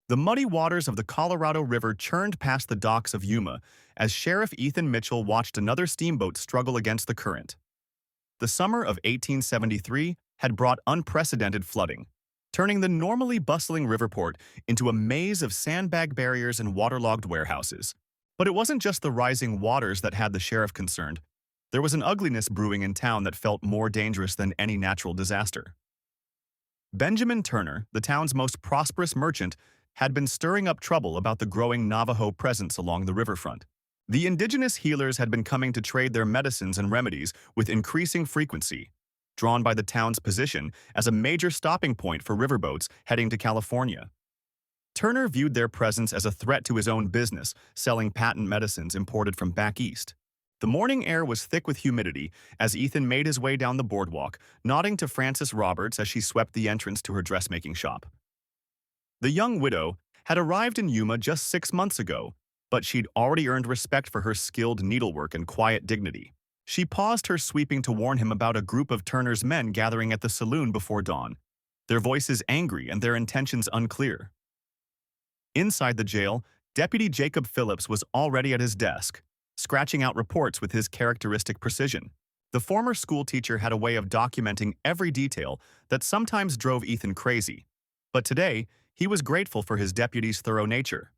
The muddy waters of the Colorado River churned past the docks of Yuma as Sheriff Ethan Mitchell watched another steamboat struggle against the current. The summer of 1873 had brought unprecedented flooding, turning the normally bustling riverport into a maze of sandbag barriers and waterlogged warehouses. But it wasn't just the rising waters that had the sheriff concerned. There was an ugliness brewing in town that felt more dangerous than any natural disaster. Benjamin Turner, the town's most prosperous merchant, had been stirring up trouble about the growing Navajo presence along the riverfront. The indigenous healers had been coming to trade their medicines and remedies with increasing frequency, drawn by the town's position as a major stopping point for riverboats heading to California. Turner viewed their presence as a threat to his own business, selling patent medicines imported from back east. The morning air was thick with humidity as Ethan made his way down the boardwalk, nodding to Frances Roberts as she swept the entrance to her dressmaking shop. The young widow had arrived in Yuma just 6 months ago, but she'd already earned respect for her skilled needlework and quiet dignity. She paused her sweeping to warn him about a group of Turner's men gathering at the saloon before dawn, their voices angry and their intentions unclear. Inside the jail, Deputy Jacob Phillips was already at his desk, scratching out reports with his characteristic precision. The former schoolteacher had a way of documenting every detail that sometimes drove Ethan crazy, but today he was grateful for his deputy's thorough nature.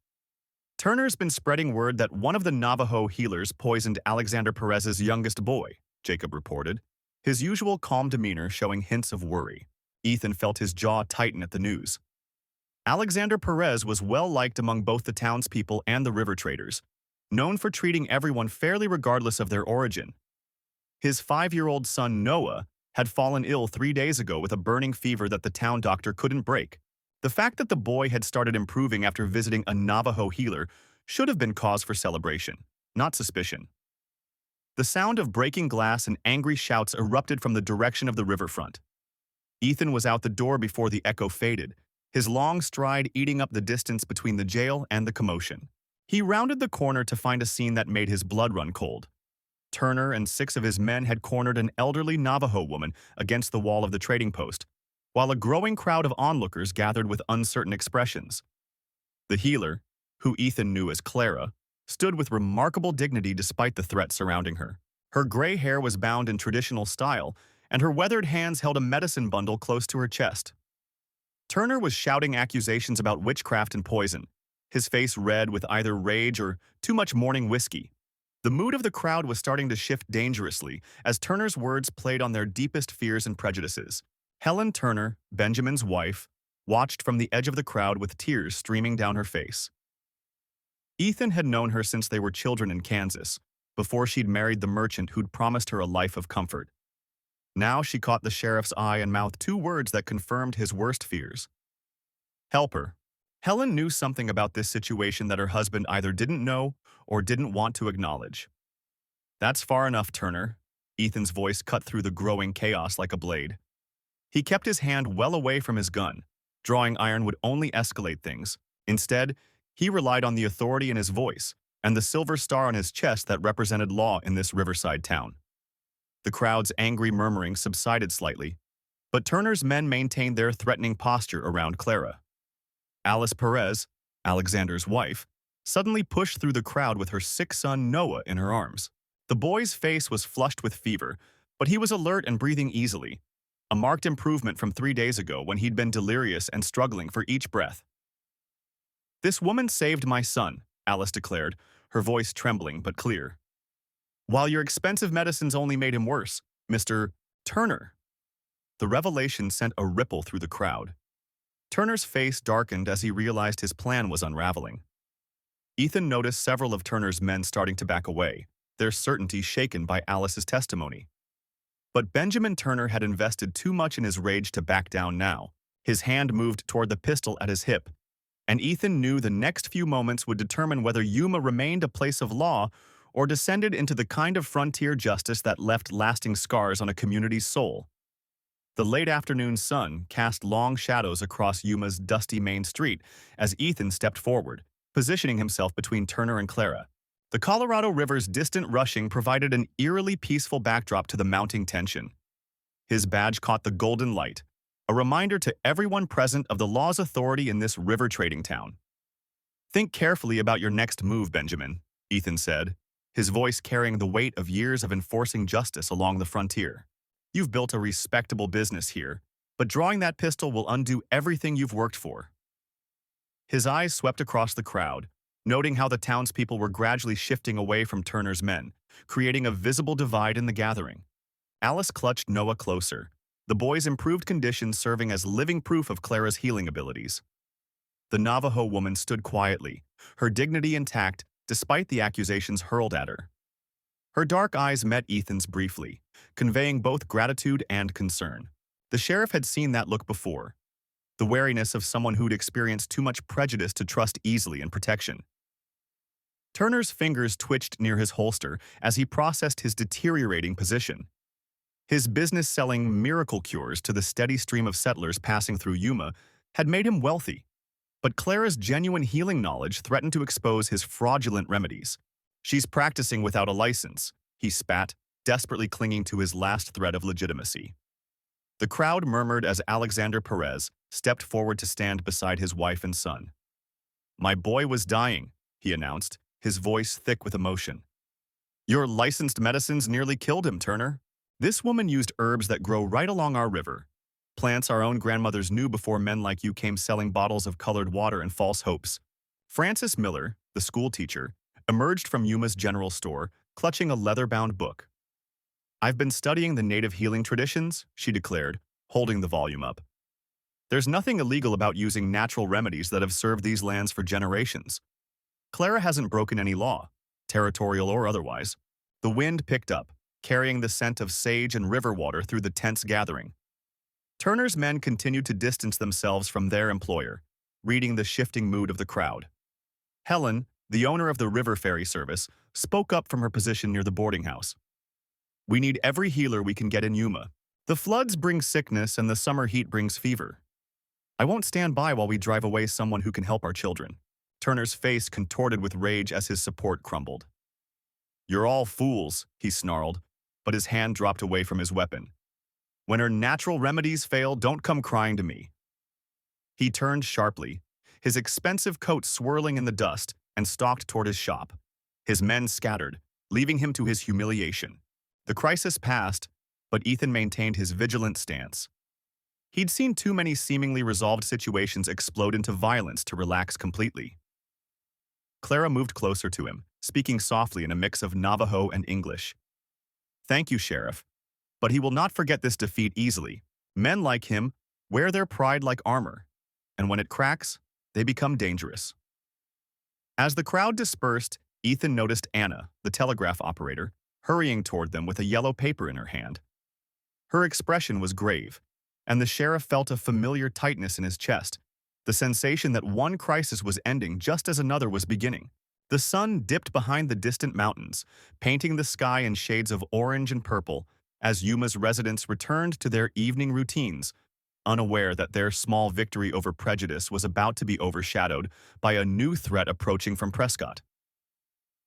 Turner's been spreading word that one of the Navajo healers poisoned Alexander Perez's youngest boy, Jacob reported, his usual calm demeanor showing hints of worry. Ethan felt his jaw tighten at the news. Alexander Perez was well-liked among both the townspeople and the river traders, known for treating everyone fairly regardless of their origin. His 5-year-old son Noah had fallen ill 3 days ago with a burning fever that the town doctor couldn't break. The fact that the boy had started improving after visiting a Navajo healer should have been cause for celebration, not suspicion. The sound of breaking glass and angry shouts erupted from the direction of the riverfront. Ethan was out the door before the echo faded, his long stride eating up the distance between the jail and the commotion. He rounded the corner to find a scene that made his blood run cold. Turner and 6 of his men had cornered an elderly Navajo woman against the wall of the trading post, while a growing crowd of onlookers gathered with uncertain expressions. The healer, who Ethan knew as Clara, stood with remarkable dignity despite the threat surrounding her. Her gray hair was bound in traditional style, and her weathered hands held a medicine bundle close to her chest. Turner was shouting accusations about witchcraft and poison, his face red with either rage or too much morning whiskey. The mood of the crowd was starting to shift dangerously as Turner's words played on their deepest fears and prejudices. Helen Turner, Benjamin's wife, watched from the edge of the crowd with tears streaming down her face. Ethan had known her since they were children in Kansas, before she'd married the merchant who'd promised her a life of comfort. Now she caught the sheriff's eye and mouthed 2 words that confirmed his worst fears. Help her. Helen knew something about this situation that her husband either didn't know or didn't want to acknowledge. That's far enough, Turner. Ethan's voice cut through the growing chaos like a blade. He kept his hand well away from his gun. Drawing iron would only escalate things. Instead, he relied on the authority in his voice and the silver star on his chest that represented law in this riverside town. The crowd's angry murmuring subsided slightly, but Turner's men maintained their threatening posture around Clara. Alice Perez, Alexander's wife, suddenly pushed through the crowd with her sick son Noah in her arms. The boy's face was flushed with fever, but he was alert and breathing easily, a marked improvement from 3 days ago when he'd been delirious and struggling for each breath. "This woman saved my son," Alice declared, her voice trembling but clear. "While your expensive medicines only made him worse, Mr. Turner." The revelation sent a ripple through the crowd. Turner's face darkened as he realized his plan was unraveling. Ethan noticed several of Turner's men starting to back away, their certainty shaken by Alice's testimony. But Benjamin Turner had invested too much in his rage to back down now. His hand moved toward the pistol at his hip, and Ethan knew the next few moments would determine whether Yuma remained a place of law or descended into the kind of frontier justice that left lasting scars on a community's soul. The late afternoon sun cast long shadows across Yuma's dusty main street as Ethan stepped forward, positioning himself between Turner and Clara. The Colorado River's distant rushing provided an eerily peaceful backdrop to the mounting tension. His badge caught the golden light, a reminder to everyone present of the law's authority in this river trading town. "Think carefully about your next move, Benjamin," Ethan said, his voice carrying the weight of years of enforcing justice along the frontier. "You've built a respectable business here, but drawing that pistol will undo everything you've worked for." His eyes swept across the crowd, noting how the townspeople were gradually shifting away from Turner's men, creating a visible divide in the gathering. Alice clutched Noah closer, the boy's improved condition serving as living proof of Clara's healing abilities. The Navajo woman stood quietly, her dignity intact despite the accusations hurled at her. Her dark eyes met Ethan's briefly, conveying both gratitude and concern. The sheriff had seen that look before, the wariness of someone who'd experienced too much prejudice to trust easily in protection. Turner's fingers twitched near his holster as he processed his deteriorating position. His business selling miracle cures to the steady stream of settlers passing through Yuma had made him wealthy, but Clara's genuine healing knowledge threatened to expose his fraudulent remedies. "She's practicing without a license," he spat, desperately clinging to his last thread of legitimacy. The crowd murmured as Alexander Perez stepped forward to stand beside his wife and son. "My boy was dying," he announced, his voice thick with emotion. "Your licensed medicines nearly killed him, Turner. This woman used herbs that grow right along our river. Plants our own grandmothers knew before men like you came selling bottles of colored water and false hopes." Frances Miller, the schoolteacher, emerged from Yuma's general store, clutching a leather-bound book. "I've been studying the native healing traditions," she declared, holding the volume up. "There's nothing illegal about using natural remedies that have served these lands for generations. Clara hasn't broken any law, territorial or otherwise." The wind picked up, carrying the scent of sage and river water through the tense gathering. Turner's men continued to distance themselves from their employer, reading the shifting mood of the crowd. Helen, the owner of the river ferry service, spoke up from her position near the boarding house. "We need every healer we can get in Yuma. The floods bring sickness and the summer heat brings fever. I won't stand by while we drive away someone who can help our children." Turner's face contorted with rage as his support crumbled. "You're all fools," he snarled, but his hand dropped away from his weapon. "When her natural remedies fail, don't come crying to me." He turned sharply, his expensive coat swirling in the dust, and stalked toward his shop. His men scattered, leaving him to his humiliation. The crisis passed, but Ethan maintained his vigilant stance. He'd seen too many seemingly resolved situations explode into violence to relax completely. Clara moved closer to him, speaking softly in a mix of Navajo and English. "Thank you, Sheriff. But he will not forget this defeat easily. Men like him wear their pride like armor, and when it cracks, they become dangerous." As the crowd dispersed, Ethan noticed Anna, the telegraph operator, hurrying toward them with a yellow paper in her hand. Her expression was grave, and the sheriff felt a familiar tightness in his chest, the sensation that one crisis was ending just as another was beginning. The sun dipped behind the distant mountains, painting the sky in shades of orange and purple as Yuma's residents returned to their evening routines, unaware that their small victory over prejudice was about to be overshadowed by a new threat approaching from Prescott.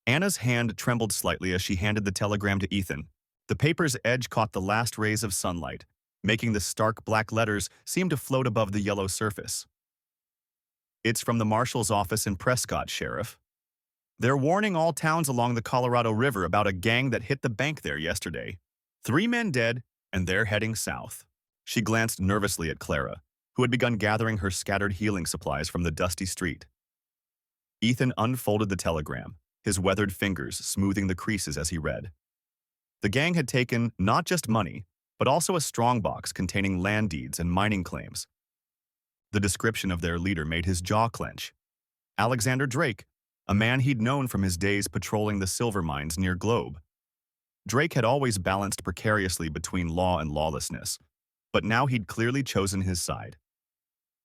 Anna's hand trembled slightly as she handed the telegram to Ethan. The paper's edge caught the last rays of sunlight, making the stark black letters seem to float above the yellow surface. "It's from the marshal's office in Prescott, Sheriff. They're warning all towns along the Colorado River about a gang that hit the bank there yesterday. 3 men dead, and they're heading south." She glanced nervously at Clara, who had begun gathering her scattered healing supplies from the dusty street. Ethan unfolded the telegram, his weathered fingers smoothing the creases as he read. The gang had taken not just money, but also a strongbox containing land deeds and mining claims. The description of their leader made his jaw clench. Alexander Drake, a man he'd known from his days patrolling the silver mines near Globe. Drake had always balanced precariously between law and lawlessness, but now he'd clearly chosen his side.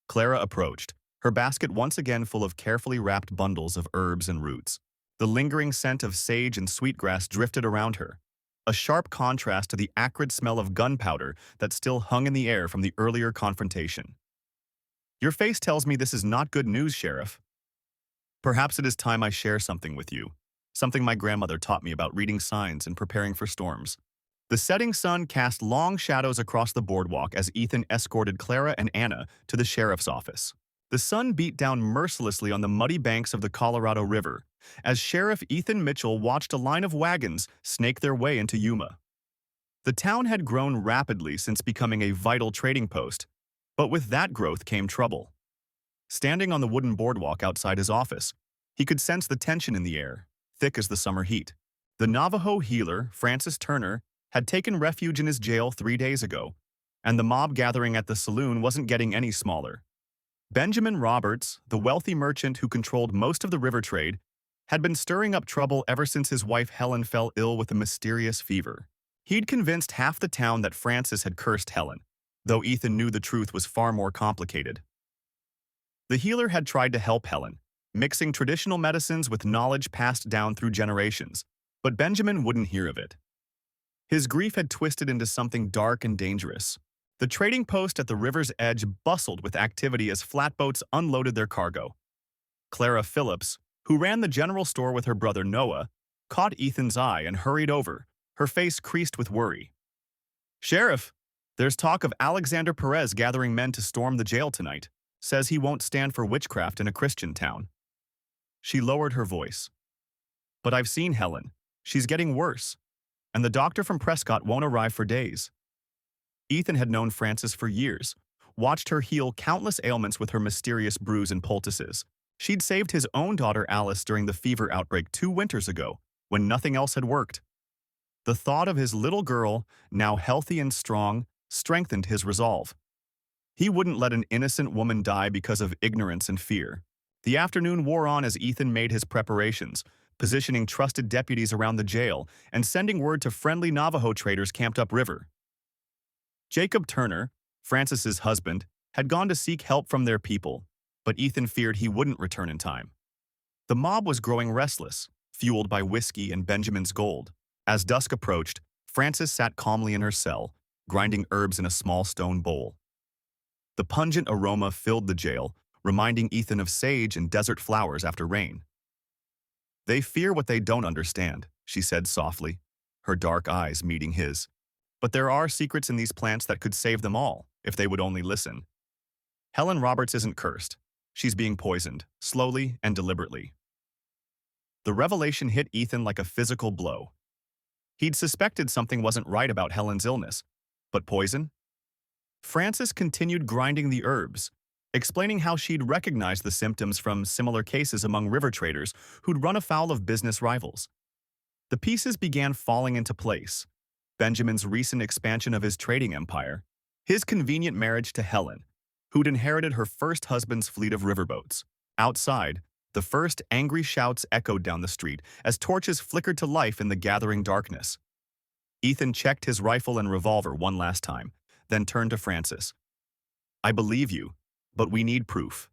Clara approached, her basket once again full of carefully wrapped bundles of herbs and roots. The lingering scent of sage and sweetgrass drifted around her, a sharp contrast to the acrid smell of gunpowder that still hung in the air from the earlier confrontation. "Your face tells me this is not good news, Sheriff. Perhaps it is time I share something with you, something my grandmother taught me about reading signs and preparing for storms." The setting sun cast long shadows across the boardwalk as Ethan escorted Clara and Anna to the sheriff's office. The sun beat down mercilessly on the muddy banks of the Colorado River as Sheriff Ethan Mitchell watched a line of wagons snake their way into Yuma. The town had grown rapidly since becoming a vital trading post, but with that growth came trouble. Standing on the wooden boardwalk outside his office, he could sense the tension in the air, thick as the summer heat. The Navajo healer, Francis Turner, had taken refuge in his jail 3 days ago, and the mob gathering at the saloon wasn't getting any smaller. Benjamin Roberts, the wealthy merchant who controlled most of the river trade, had been stirring up trouble ever since his wife Helen fell ill with a mysterious fever. He'd convinced half the town that Francis had cursed Helen, though Ethan knew the truth was far more complicated. The healer had tried to help Helen, mixing traditional medicines with knowledge passed down through generations, but Benjamin wouldn't hear of it. His grief had twisted into something dark and dangerous. The trading post at the river's edge bustled with activity as flatboats unloaded their cargo. Clara Phillips, who ran the general store with her brother Noah, caught Ethan's eye and hurried over, her face creased with worry. "Sheriff, there's talk of Alexander Perez gathering men to storm the jail tonight. Says he won't stand for witchcraft in a Christian town." She lowered her voice. "But I've seen Helen. She's getting worse, and the doctor from Prescott won't arrive for days." Ethan had known Frances for years, watched her heal countless ailments with her mysterious brews and poultices. She'd saved his own daughter Alice during the fever outbreak 2 winters ago, when nothing else had worked. The thought of his little girl, now healthy and strong, strengthened his resolve. He wouldn't let an innocent woman die because of ignorance and fear. The afternoon wore on as Ethan made his preparations, positioning trusted deputies around the jail and sending word to friendly Navajo traders camped upriver. Jacob Turner, Frances's husband, had gone to seek help from their people, but Ethan feared he wouldn't return in time. The mob was growing restless, fueled by whiskey and Benjamin's gold. As dusk approached, Frances sat calmly in her cell, grinding herbs in a small stone bowl. The pungent aroma filled the jail, reminding Ethan of sage and desert flowers after rain. "They fear what they don't understand," she said softly, her dark eyes meeting his. "But there are secrets in these plants that could save them all, if they would only listen. Helen Roberts isn't cursed. She's being poisoned, slowly and deliberately." The revelation hit Ethan like a physical blow. He'd suspected something wasn't right about Helen's illness, but poison? Frances continued grinding the herbs, explaining how she'd recognized the symptoms from similar cases among river traders who'd run afoul of business rivals. The pieces began falling into place. Benjamin's recent expansion of his trading empire, his convenient marriage to Helen, who'd inherited her first husband's fleet of riverboats. Outside, the first angry shouts echoed down the street as torches flickered to life in the gathering darkness. Ethan checked his rifle and revolver one last time, then turned to Frances. "I believe you, but we need proof.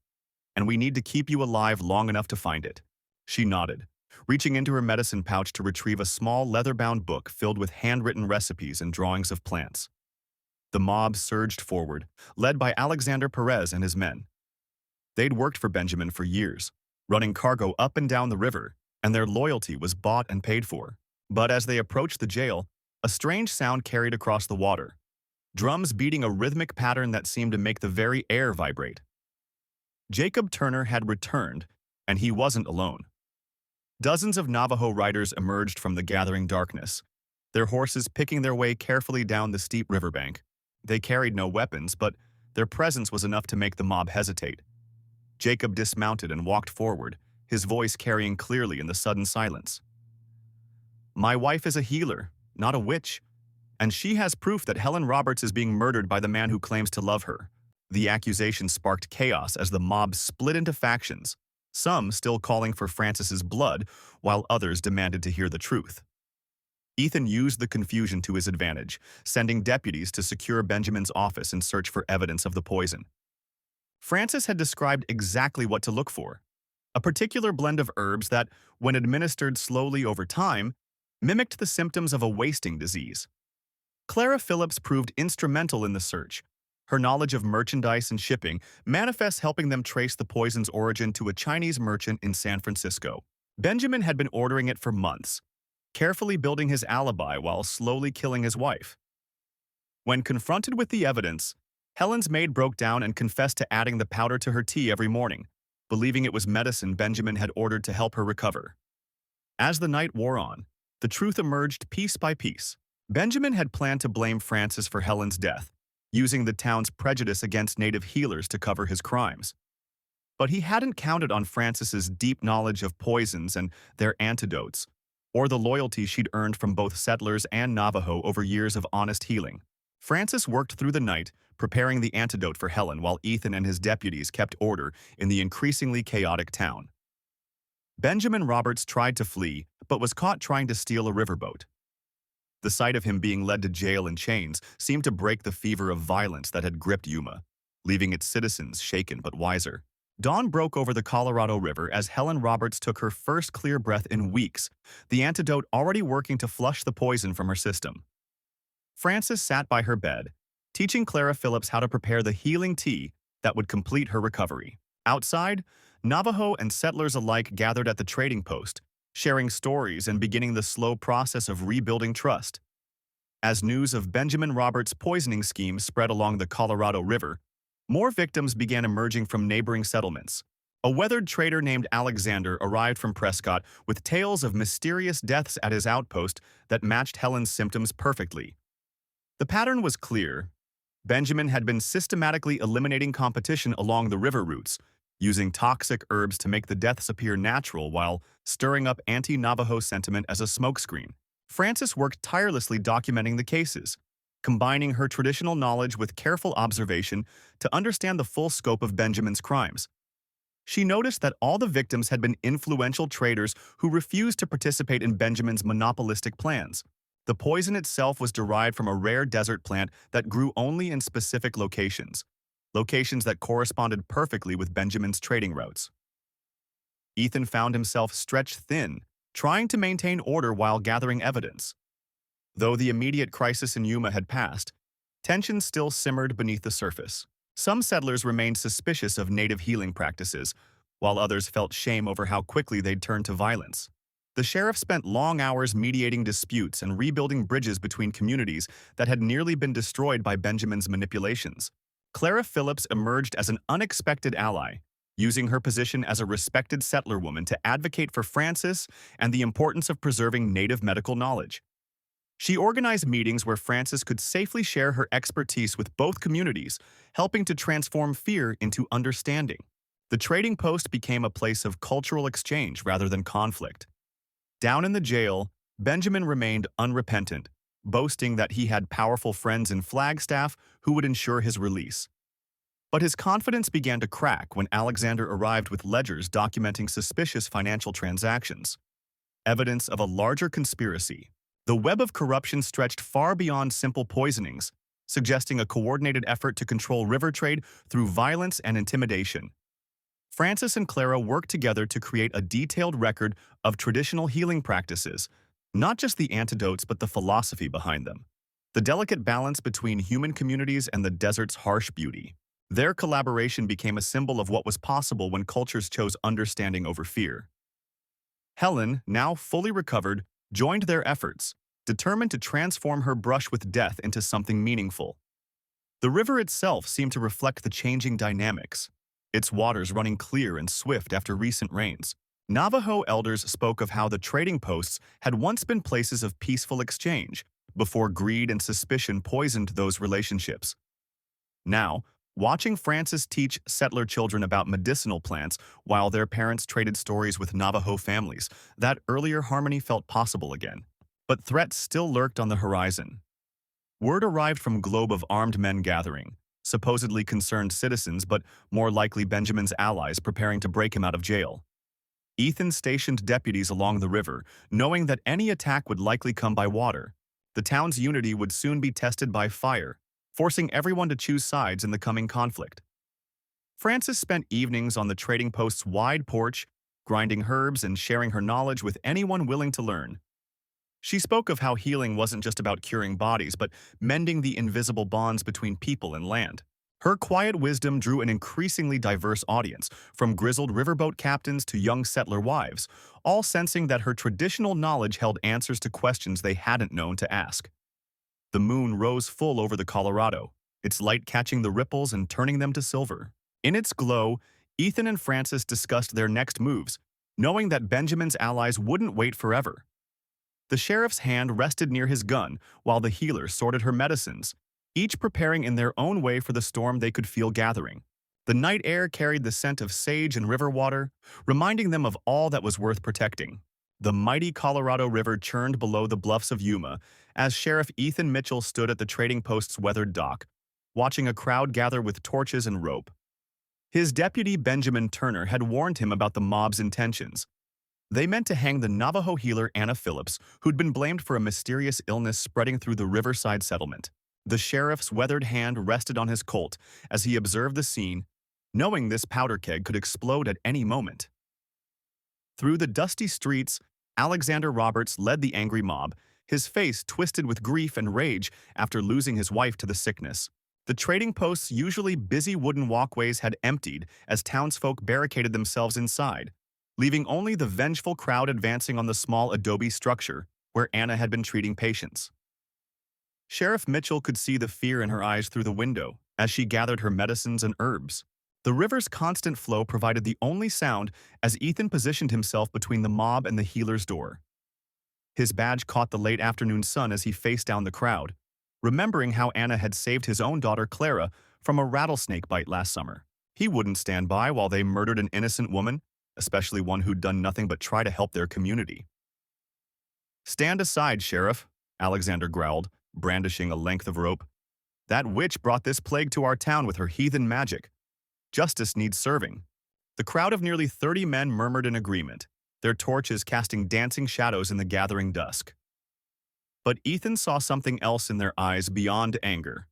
And we need to keep you alive long enough to find it." She nodded, reaching into her medicine pouch to retrieve a small leather-bound book filled with handwritten recipes and drawings of plants. The mob surged forward, led by Alexander Perez and his men. They'd worked for Benjamin for years, running cargo up and down the river, and their loyalty was bought and paid for. But as they approached the jail, a strange sound carried across the water. Drums beating a rhythmic pattern that seemed to make the very air vibrate. Jacob Turner had returned, and he wasn't alone. Dozens of Navajo riders emerged from the gathering darkness, their horses picking their way carefully down the steep riverbank. They carried no weapons, but their presence was enough to make the mob hesitate. Jacob dismounted and walked forward, his voice carrying clearly in the sudden silence. "My wife is a healer, not a witch, and she has proof that Helen Roberts is being murdered by the man who claims to love her." The accusation sparked chaos as the mob split into factions, some still calling for Frances's blood, while others demanded to hear the truth. Ethan used the confusion to his advantage, sending deputies to secure Benjamin's office in search for evidence of the poison. Frances had described exactly what to look for: a particular blend of herbs that, when administered slowly over time, mimicked the symptoms of a wasting disease. Clara Phillips proved instrumental in the search. Her knowledge of merchandise and shipping manifests helping them trace the poison's origin to a Chinese merchant in San Francisco. Benjamin had been ordering it for months, carefully building his alibi while slowly killing his wife. When confronted with the evidence, Helen's maid broke down and confessed to adding the powder to her tea every morning, believing it was medicine Benjamin had ordered to help her recover. As the night wore on, the truth emerged piece by piece. Benjamin had planned to blame Francis for Helen's death, using the town's prejudice against native healers to cover his crimes. But he hadn't counted on Francis's deep knowledge of poisons and their antidotes, or the loyalty she'd earned from both settlers and Navajo over years of honest healing. Francis worked through the night, preparing the antidote for Helen while Ethan and his deputies kept order in the increasingly chaotic town. Benjamin Roberts tried to flee, but was caught trying to steal a riverboat. The sight of him being led to jail in chains seemed to break the fever of violence that had gripped Yuma, leaving its citizens shaken but wiser. Dawn broke over the Colorado River as Helen Roberts took her first clear breath in weeks, the antidote already working to flush the poison from her system. Frances sat by her bed, teaching Clara Phillips how to prepare the healing tea that would complete her recovery. Outside, Navajo and settlers alike gathered at the trading post, sharing stories and beginning the slow process of rebuilding trust. As news of Benjamin Roberts' poisoning scheme spread along the Colorado River, more victims began emerging from neighboring settlements. A weathered trader named Alexander arrived from Prescott with tales of mysterious deaths at his outpost that matched Helen's symptoms perfectly. The pattern was clear. Benjamin had been systematically eliminating competition along the river routes, using toxic herbs to make the deaths appear natural while stirring up anti-Navajo sentiment as a smokescreen. Frances worked tirelessly documenting the cases, combining her traditional knowledge with careful observation to understand the full scope of Benjamin's crimes. She noticed that all the victims had been influential traders who refused to participate in Benjamin's monopolistic plans. The poison itself was derived from a rare desert plant that grew only in specific locations that corresponded perfectly with Benjamin's trading routes. Ethan found himself stretched thin, trying to maintain order while gathering evidence. Though the immediate crisis in Yuma had passed, tensions still simmered beneath the surface. Some settlers remained suspicious of native healing practices, while others felt shame over how quickly they'd turned to violence. The sheriff spent long hours mediating disputes and rebuilding bridges between communities that had nearly been destroyed by Benjamin's manipulations. Clara Phillips emerged as an unexpected ally, using her position as a respected settler woman to advocate for Frances and the importance of preserving native medical knowledge. She organized meetings where Frances could safely share her expertise with both communities, helping to transform fear into understanding. The trading post became a place of cultural exchange rather than conflict. Down in the jail, Benjamin remained unrepentant, boasting that he had powerful friends in Flagstaff who would ensure his release. But his confidence began to crack when Alexander arrived with ledgers documenting suspicious financial transactions, evidence of a larger conspiracy. The web of corruption stretched far beyond simple poisonings, suggesting a coordinated effort to control river trade through violence and intimidation. Frances and Clara worked together to create a detailed record of traditional healing practices, not just the antidotes but the philosophy behind them, the delicate balance between human communities and the desert's harsh beauty. Their collaboration became a symbol of what was possible when cultures chose understanding over fear. Helen, now fully recovered, joined their efforts, determined to transform her brush with death into something meaningful. The river itself seemed to reflect the changing dynamics, its waters running clear and swift after recent rains. Navajo elders spoke of how the trading posts had once been places of peaceful exchange, before greed and suspicion poisoned those relationships. Now, watching Frances teach settler children about medicinal plants while their parents traded stories with Navajo families, that earlier harmony felt possible again. But threats still lurked on the horizon. Word arrived from Globe of armed men gathering, supposedly concerned citizens but more likely Benjamin's allies preparing to break him out of jail. Ethan stationed deputies along the river, knowing that any attack would likely come by water. The town's unity would soon be tested by fire, forcing everyone to choose sides in the coming conflict. Frances spent evenings on the trading post's wide porch, grinding herbs and sharing her knowledge with anyone willing to learn. She spoke of how healing wasn't just about curing bodies, but mending the invisible bonds between people and land. Her quiet wisdom drew an increasingly diverse audience, from grizzled riverboat captains to young settler wives, all sensing that her traditional knowledge held answers to questions they hadn't known to ask. The moon rose full over the Colorado, its light catching the ripples and turning them to silver. In its glow, Ethan and Francis discussed their next moves, knowing that Benjamin's allies wouldn't wait forever. The sheriff's hand rested near his gun while the healer sorted her medicines, each preparing in their own way for the storm they could feel gathering. The night air carried the scent of sage and river water, reminding them of all that was worth protecting. The mighty Colorado River churned below the bluffs of Yuma as Sheriff Ethan Mitchell stood at the trading post's weathered dock, watching a crowd gather with torches and rope. His deputy Benjamin Turner had warned him about the mob's intentions. They meant to hang the Navajo healer Anna Phillips, who'd been blamed for a mysterious illness spreading through the riverside settlement. The sheriff's weathered hand rested on his Colt as he observed the scene, knowing this powder keg could explode at any moment. Through the dusty streets, Alexander Roberts led the angry mob, his face twisted with grief and rage after losing his wife to the sickness. The trading post's usually busy wooden walkways had emptied as townsfolk barricaded themselves inside, leaving only the vengeful crowd advancing on the small adobe structure where Anna had been treating patients. Sheriff Mitchell could see the fear in her eyes through the window as she gathered her medicines and herbs. The river's constant flow provided the only sound as Ethan positioned himself between the mob and the healer's door. His badge caught the late afternoon sun as he faced down the crowd, remembering how Anna had saved his own daughter Clara from a rattlesnake bite last summer. He wouldn't stand by while they murdered an innocent woman, especially one who'd done nothing but try to help their community. "Stand aside, Sheriff," Alexander growled, brandishing a length of rope. "That witch brought this plague to our town with her heathen magic. Justice needs serving." The crowd of nearly 30 men murmured in agreement, their torches casting dancing shadows in the gathering dusk. But Ethan saw something else in their eyes beyond anger,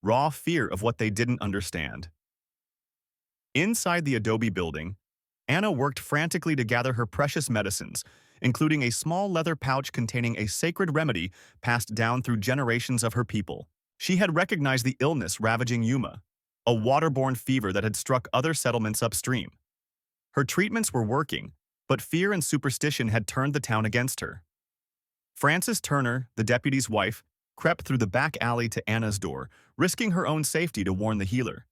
raw fear of what they didn't understand. Inside the adobe building, Anna worked frantically to gather her precious medicines, including a small leather pouch containing a sacred remedy passed down through generations of her people. She had recognized the illness ravaging Yuma, a waterborne fever that had struck other settlements upstream. Her treatments were working, but fear and superstition had turned the town against her. Frances Turner, the deputy's wife, crept through the back alley to Anna's door, risking her own safety to warn the healer.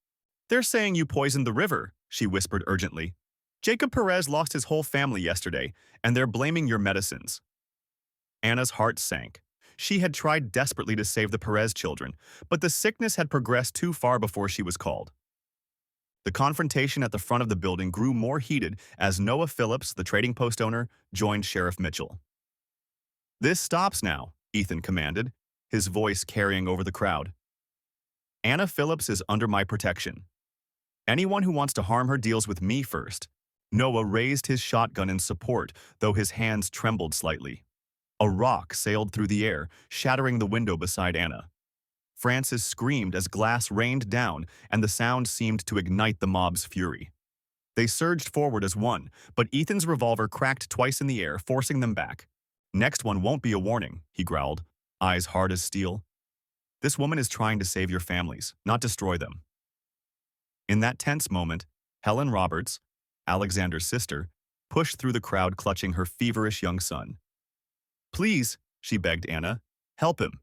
"They're saying you poisoned the river," she whispered urgently. "Jacob Perez lost his whole family yesterday, and they're blaming your medicines." Anna's heart sank. She had tried desperately to save the Perez children, but the sickness had progressed too far before she was called. The confrontation at the front of the building grew more heated as Noah Phillips, the trading post owner, joined Sheriff Mitchell. "This stops now," Ethan commanded, his voice carrying over the crowd. "Anna Phillips is under my protection. Anyone who wants to harm her deals with me first." Noah raised his shotgun in support, though his hands trembled slightly. A rock sailed through the air, shattering the window beside Anna. Frances screamed as glass rained down, and the sound seemed to ignite the mob's fury. They surged forward as one, but Ethan's revolver cracked twice in the air, forcing them back. "Next one won't be a warning," he growled, eyes hard as steel. "This woman is trying to save your families, not destroy them." In that tense moment, Helen Roberts, Alexander's sister, pushed through the crowd clutching her feverish young son. "Please," she begged Anna, "help him.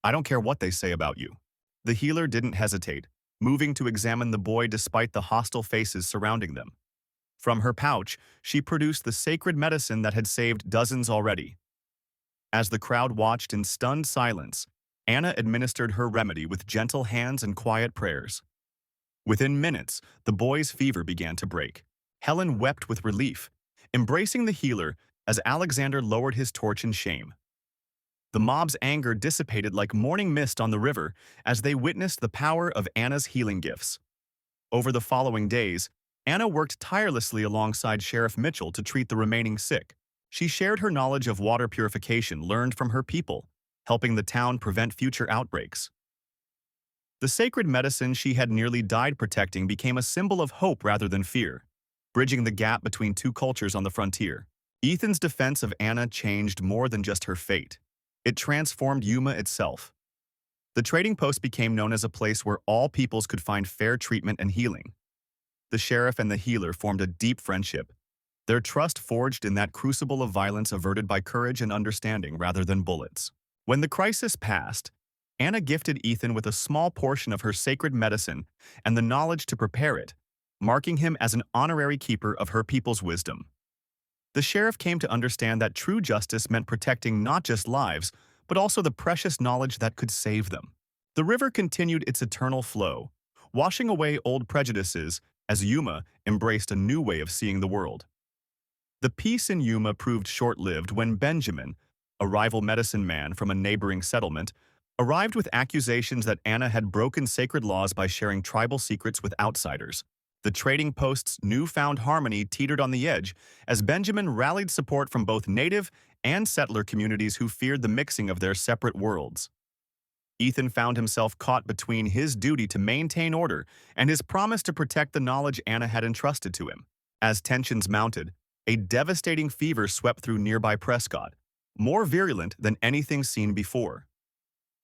I don't care what they say about you." The healer didn't hesitate, moving to examine the boy despite the hostile faces surrounding them. From her pouch, she produced the sacred medicine that had saved dozens already. As the crowd watched in stunned silence, Anna administered her remedy with gentle hands and quiet prayers. Within minutes, the boy's fever began to break. Helen wept with relief, embracing the healer as Alexander lowered his torch in shame. The mob's anger dissipated like morning mist on the river as they witnessed the power of Anna's healing gifts. Over the following days, Anna worked tirelessly alongside Sheriff Mitchell to treat the remaining sick. She shared her knowledge of water purification learned from her people, helping the town prevent future outbreaks. The sacred medicine she had nearly died protecting became a symbol of hope rather than fear, bridging the gap between two cultures on the frontier. Ethan's defense of Anna changed more than just her fate. It transformed Yuma itself. The trading post became known as a place where all peoples could find fair treatment and healing. The sheriff and the healer formed a deep friendship, their trust forged in that crucible of violence averted by courage and understanding rather than bullets. When the crisis passed, Anna gifted Ethan with a small portion of her sacred medicine and the knowledge to prepare it, marking him as an honorary keeper of her people's wisdom. The sheriff came to understand that true justice meant protecting not just lives, but also the precious knowledge that could save them. The river continued its eternal flow, washing away old prejudices as Yuma embraced a new way of seeing the world. The peace in Yuma proved short-lived when Benjamin, a rival medicine man from a neighboring settlement, arrived with accusations that Anna had broken sacred laws by sharing tribal secrets with outsiders. The trading post's newfound harmony teetered on the edge as Benjamin rallied support from both native and settler communities who feared the mixing of their separate worlds. Ethan found himself caught between his duty to maintain order and his promise to protect the knowledge Anna had entrusted to him. As tensions mounted, a devastating fever swept through nearby Prescott, more virulent than anything seen before.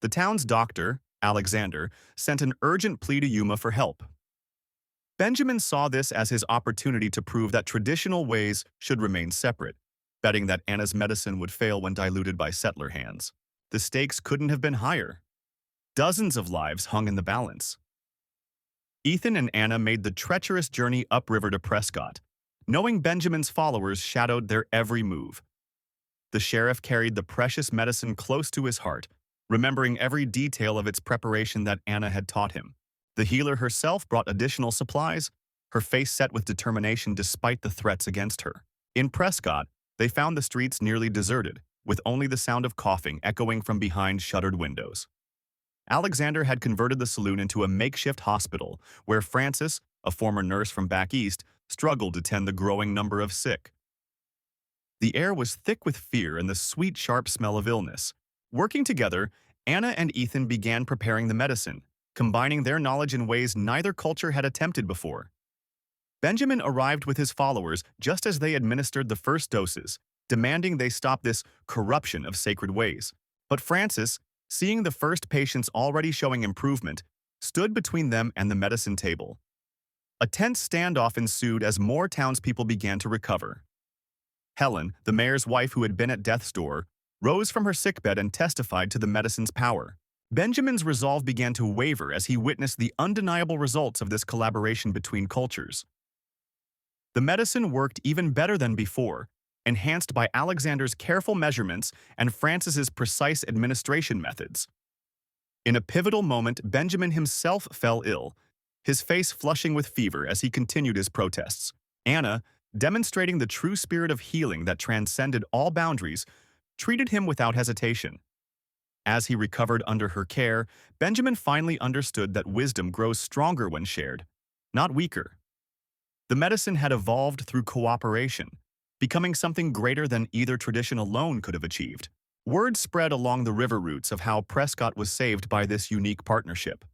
The town's doctor, Alexander, sent an urgent plea to Yuma for help. Benjamin saw this as his opportunity to prove that traditional ways should remain separate, betting that Anna's medicine would fail when diluted by settler hands. The stakes couldn't have been higher. Dozens of lives hung in the balance. Ethan and Anna made the treacherous journey upriver to Prescott, knowing Benjamin's followers shadowed their every move. The sheriff carried the precious medicine close to his heart, remembering every detail of its preparation that Anna had taught him. The healer herself brought additional supplies, her face set with determination despite the threats against her. In Prescott, they found the streets nearly deserted, with only the sound of coughing echoing from behind shuttered windows. Alexander had converted the saloon into a makeshift hospital, where Frances, a former nurse from back east, struggled to tend the growing number of sick. The air was thick with fear and the sweet, sharp smell of illness. Working together, Anna and Ethan began preparing the medicine, combining their knowledge in ways neither culture had attempted before. Benjamin arrived with his followers just as they administered the first doses, demanding they stop this corruption of sacred ways. But Frances, seeing the first patients already showing improvement, stood between them and the medicine table. A tense standoff ensued as more townspeople began to recover. Helen, the mayor's wife who had been at death's door, rose from her sickbed and testified to the medicine's power. Benjamin's resolve began to waver as he witnessed the undeniable results of this collaboration between cultures. The medicine worked even better than before, enhanced by Alexander's careful measurements and Frances's precise administration methods. In a pivotal moment, Benjamin himself fell ill, his face flushing with fever as he continued his protests. Anna, demonstrating the true spirit of healing that transcended all boundaries, treated him without hesitation. As he recovered under her care, Benjamin finally understood that wisdom grows stronger when shared, not weaker. The medicine had evolved through cooperation, becoming something greater than either tradition alone could have achieved. Word spread along the river routes of how Prescott was saved by this unique partnership.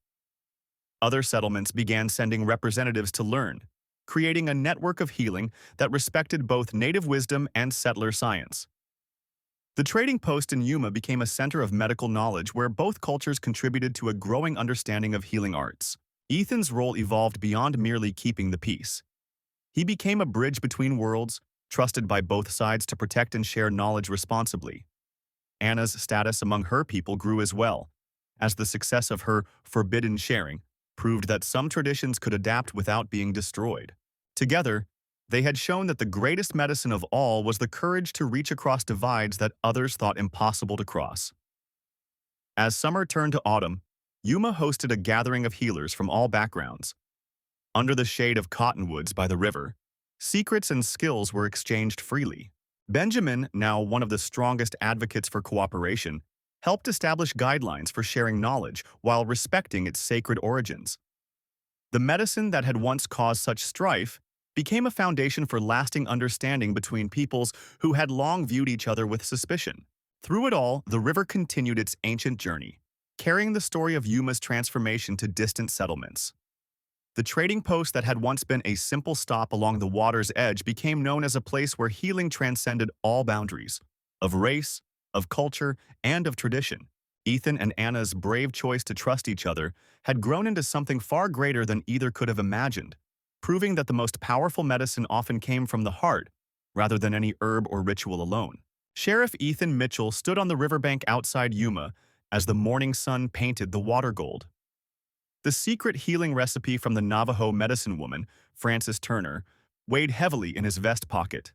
Other settlements began sending representatives to learn, creating a network of healing that respected both native wisdom and settler science. The trading post in Yuma became a center of medical knowledge where both cultures contributed to a growing understanding of healing arts. Ethan's role evolved beyond merely keeping the peace. He became a bridge between worlds, trusted by both sides to protect and share knowledge responsibly. Anna's status among her people grew as well, as the success of her forbidden sharing proved that some traditions could adapt without being destroyed. Together, they had shown that the greatest medicine of all was the courage to reach across divides that others thought impossible to cross. As summer turned to autumn, Yuma hosted a gathering of healers from all backgrounds. Under the shade of cottonwoods by the river, secrets and skills were exchanged freely. Benjamin, now one of the strongest advocates for cooperation, helped establish guidelines for sharing knowledge while respecting its sacred origins. The medicine that had once caused such strife became a foundation for lasting understanding between peoples who had long viewed each other with suspicion. Through it all, the river continued its ancient journey, carrying the story of Yuma's transformation to distant settlements. The trading post that had once been a simple stop along the water's edge became known as a place where healing transcended all boundaries, of race, of culture, and of tradition. Ethan and Anna's brave choice to trust each other had grown into something far greater than either could have imagined, proving that the most powerful medicine often came from the heart, rather than any herb or ritual alone. Sheriff Ethan Mitchell stood on the riverbank outside Yuma as the morning sun painted the water gold. The secret healing recipe from the Navajo medicine woman, Frances Turner, weighed heavily in his vest pocket.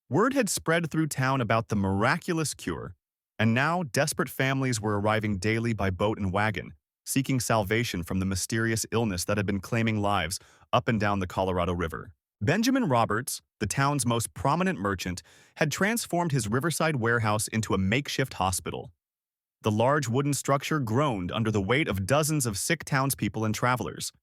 Word had spread through town about the miraculous cure, and now desperate families were arriving daily by boat and wagon, seeking salvation from the mysterious illness that had been claiming lives up and down the Colorado River. Benjamin Roberts, the town's most prominent merchant, had transformed his riverside warehouse into a makeshift hospital. The large wooden structure groaned under the weight of dozens of sick townspeople and travelers.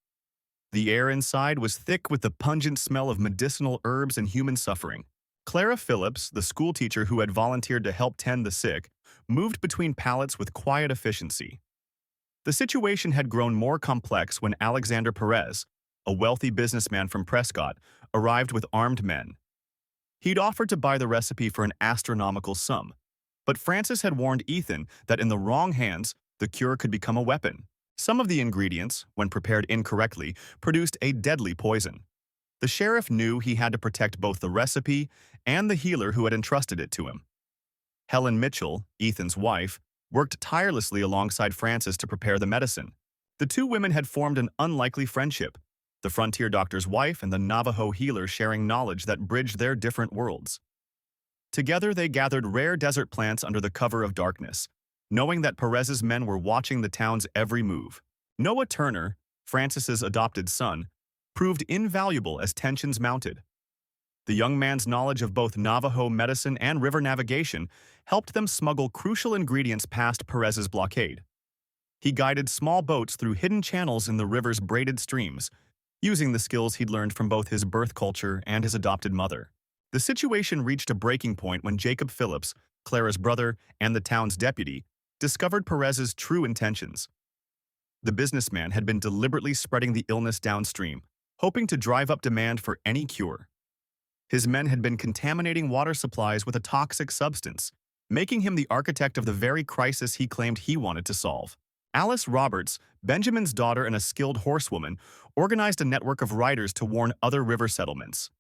The air inside was thick with the pungent smell of medicinal herbs and human suffering. Clara Phillips, the schoolteacher who had volunteered to help tend the sick, moved between pallets with quiet efficiency. The situation had grown more complex when Alexander Perez, a wealthy businessman from Prescott, arrived with armed men. He'd offered to buy the recipe for an astronomical sum, but Frances had warned Ethan that in the wrong hands, the cure could become a weapon. Some of the ingredients, when prepared incorrectly, produced a deadly poison. The sheriff knew he had to protect both the recipe and the healer who had entrusted it to him. Helen Mitchell, Ethan's wife, worked tirelessly alongside Frances to prepare the medicine. The two women had formed an unlikely friendship, the frontier doctor's wife and the Navajo healer sharing knowledge that bridged their different worlds. Together they gathered rare desert plants under the cover of darkness, knowing that Perez's men were watching the town's every move. Noah Turner, Frances's adopted son, proved invaluable as tensions mounted. The young man's knowledge of both Navajo medicine and river navigation helped them smuggle crucial ingredients past Perez's blockade. He guided small boats through hidden channels in the river's braided streams, using the skills he'd learned from both his birth culture and his adopted mother. The situation reached a breaking point when Jacob Phillips, Clara's brother and the town's deputy, discovered Perez's true intentions. The businessman had been deliberately spreading the illness downstream, hoping to drive up demand for any cure. His men had been contaminating water supplies with a toxic substance, making him the architect of the very crisis he claimed he wanted to solve. Alice Roberts, Benjamin's daughter and a skilled horsewoman, organized a network of riders to warn other river settlements.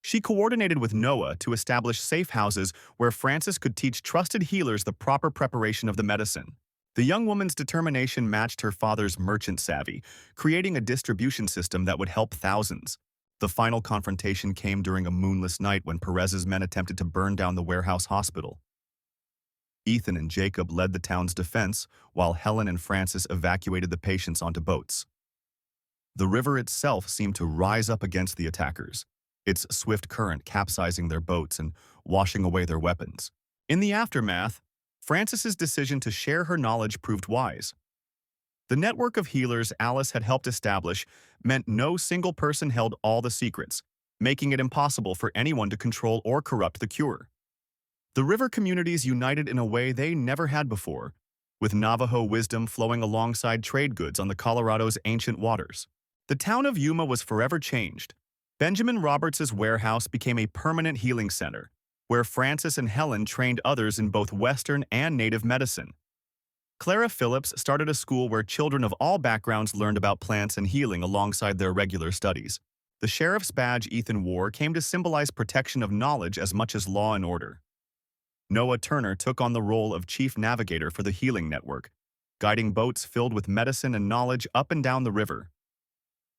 She coordinated with Noah to establish safe houses where Frances could teach trusted healers the proper preparation of the medicine. The young woman's determination matched her father's merchant savvy, creating a distribution system that would help thousands. The final confrontation came during a moonless night when Perez's men attempted to burn down the warehouse hospital. Ethan and Jacob led the town's defense, while Helen and Frances evacuated the patients onto boats. The river itself seemed to rise up against the attackers, its swift current capsizing their boats and washing away their weapons. In the aftermath, Frances's decision to share her knowledge proved wise. The network of healers Alice had helped establish meant no single person held all the secrets, making it impossible for anyone to control or corrupt the cure. The river communities united in a way they never had before, with Navajo wisdom flowing alongside trade goods on the Colorado's ancient waters. The town of Yuma was forever changed. Benjamin Roberts's warehouse became a permanent healing center, where Frances and Helen trained others in both Western and Native medicine. Clara Phillips started a school where children of all backgrounds learned about plants and healing alongside their regular studies. The sheriff's badge Ethan wore came to symbolize protection of knowledge as much as law and order. Noah Turner took on the role of chief navigator for the healing network, guiding boats filled with medicine and knowledge up and down the river.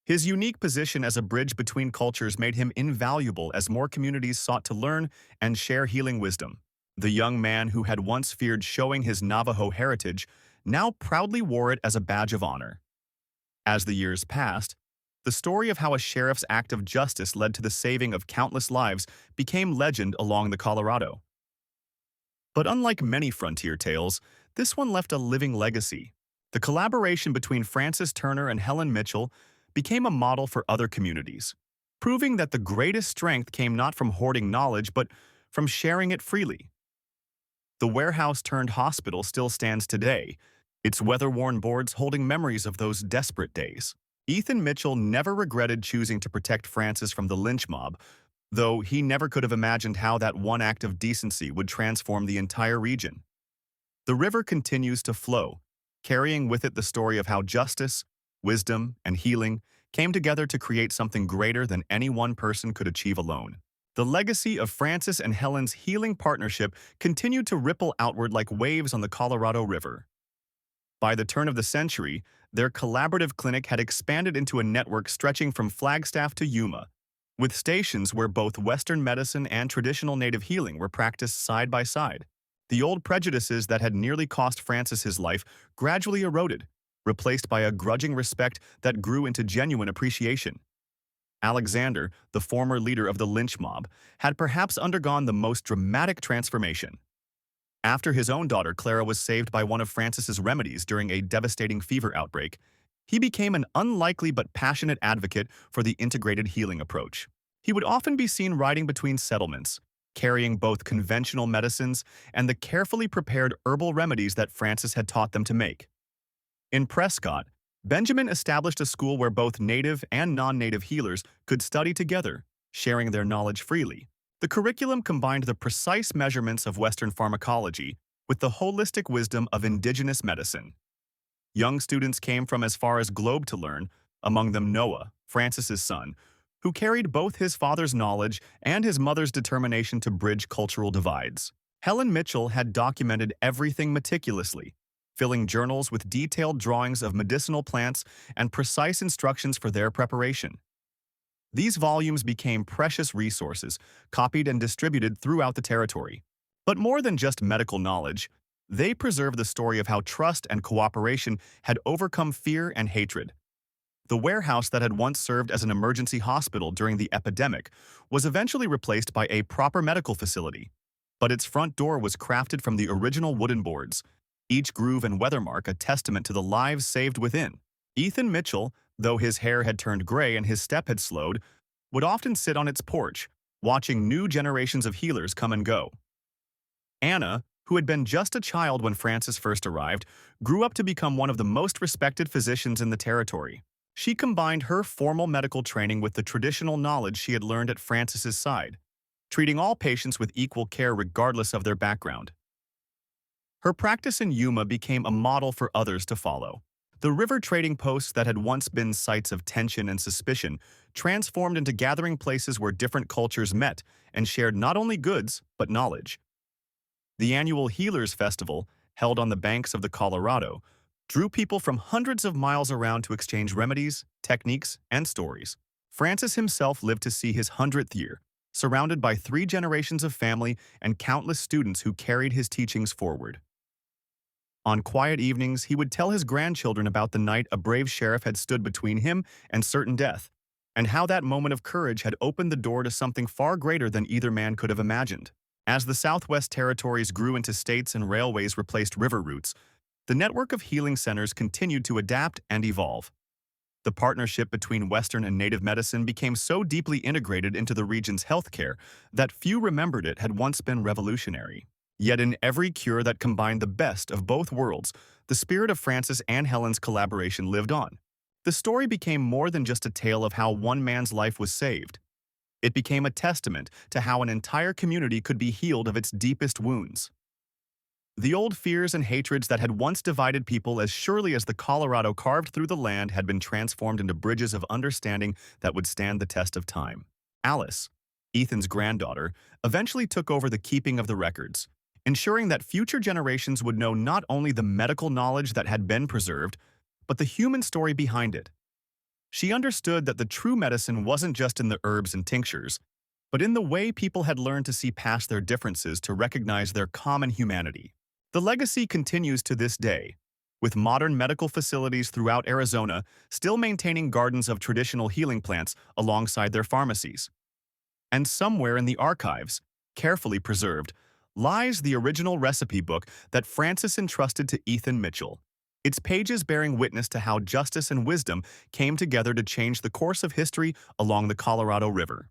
His unique position as a bridge between cultures made him invaluable as more communities sought to learn and share healing wisdom. The young man who had once feared showing his Navajo heritage now proudly wore it as a badge of honor. As the years passed, the story of how a sheriff's act of justice led to the saving of countless lives became legend along the Colorado. But unlike many frontier tales, this one left a living legacy. The collaboration between Frances Turner and Helen Mitchell became a model for other communities, proving that the greatest strength came not from hoarding knowledge, but from sharing it freely. The warehouse-turned-hospital still stands today, its weather-worn boards holding memories of those desperate days. Ethan Mitchell never regretted choosing to protect Frances from the Lynch mob, though he never could have imagined how that one act of decency would transform the entire region. The river continues to flow, carrying with it the story of how justice, wisdom, and healing came together to create something greater than any one person could achieve alone. The legacy of Francis and Helen's healing partnership continued to ripple outward like waves on the Colorado River. By the turn of the century, their collaborative clinic had expanded into a network stretching from Flagstaff to Yuma, with stations where both Western medicine and traditional native healing were practiced side by side. The old prejudices that had nearly cost Francis his life gradually eroded, replaced by a grudging respect that grew into genuine appreciation. Alexander, the former leader of the Lynch mob, had perhaps undergone the most dramatic transformation. After his own daughter Clara was saved by one of Francis's remedies during a devastating fever outbreak, he became an unlikely but passionate advocate for the integrated healing approach. He would often be seen riding between settlements, carrying both conventional medicines and the carefully prepared herbal remedies that Francis had taught them to make. In Prescott, Benjamin established a school where both native and non-native healers could study together, sharing their knowledge freely. The curriculum combined the precise measurements of Western pharmacology with the holistic wisdom of indigenous medicine. Young students came from as far as Globe to learn, among them Noah, Francis's son, who carried both his father's knowledge and his mother's determination to bridge cultural divides. Helen Mitchell had documented everything meticulously, filling journals with detailed drawings of medicinal plants and precise instructions for their preparation. These volumes became precious resources, copied and distributed throughout the territory. But more than just medical knowledge, they preserve the story of how trust and cooperation had overcome fear and hatred. The warehouse that had once served as an emergency hospital during the epidemic was eventually replaced by a proper medical facility, but its front door was crafted from the original wooden boards, each groove and weathermark a testament to the lives saved within. Ethan Mitchell, though his hair had turned gray and his step had slowed, would often sit on its porch, watching new generations of healers come and go. Anna, who had been just a child when Francis first arrived, grew up to become one of the most respected physicians in the territory. She combined her formal medical training with the traditional knowledge she had learned at Francis's side, treating all patients with equal care regardless of their background. Her practice in Yuma became a model for others to follow. The river trading posts that had once been sites of tension and suspicion transformed into gathering places where different cultures met and shared not only goods, but knowledge. The annual Healers Festival, held on the banks of the Colorado, drew people from hundreds of miles around to exchange remedies, techniques, and stories. Francis himself lived to see his 100th year, surrounded by 3 generations of family and countless students who carried his teachings forward. On quiet evenings, he would tell his grandchildren about the night a brave sheriff had stood between him and certain death, and how that moment of courage had opened the door to something far greater than either man could have imagined. As the Southwest territories grew into states and railways replaced river routes, the network of healing centers continued to adapt and evolve. The partnership between Western and Native medicine became so deeply integrated into the region's healthcare that few remembered it had once been revolutionary. Yet in every cure that combined the best of both worlds, the spirit of Francis and Helen's collaboration lived on. The story became more than just a tale of how one man's life was saved. It became a testament to how an entire community could be healed of its deepest wounds. The old fears and hatreds that had once divided people as surely as the Colorado carved through the land had been transformed into bridges of understanding that would stand the test of time. Alice, Ethan's granddaughter, eventually took over the keeping of the records, ensuring that future generations would know not only the medical knowledge that had been preserved, but the human story behind it. She understood that the true medicine wasn't just in the herbs and tinctures, but in the way people had learned to see past their differences to recognize their common humanity. The legacy continues to this day, with modern medical facilities throughout Arizona still maintaining gardens of traditional healing plants alongside their pharmacies. And somewhere in the archives, carefully preserved, lies the original recipe book that Francis entrusted to Ethan Mitchell, its pages bearing witness to how justice and wisdom came together to change the course of history along the Colorado River.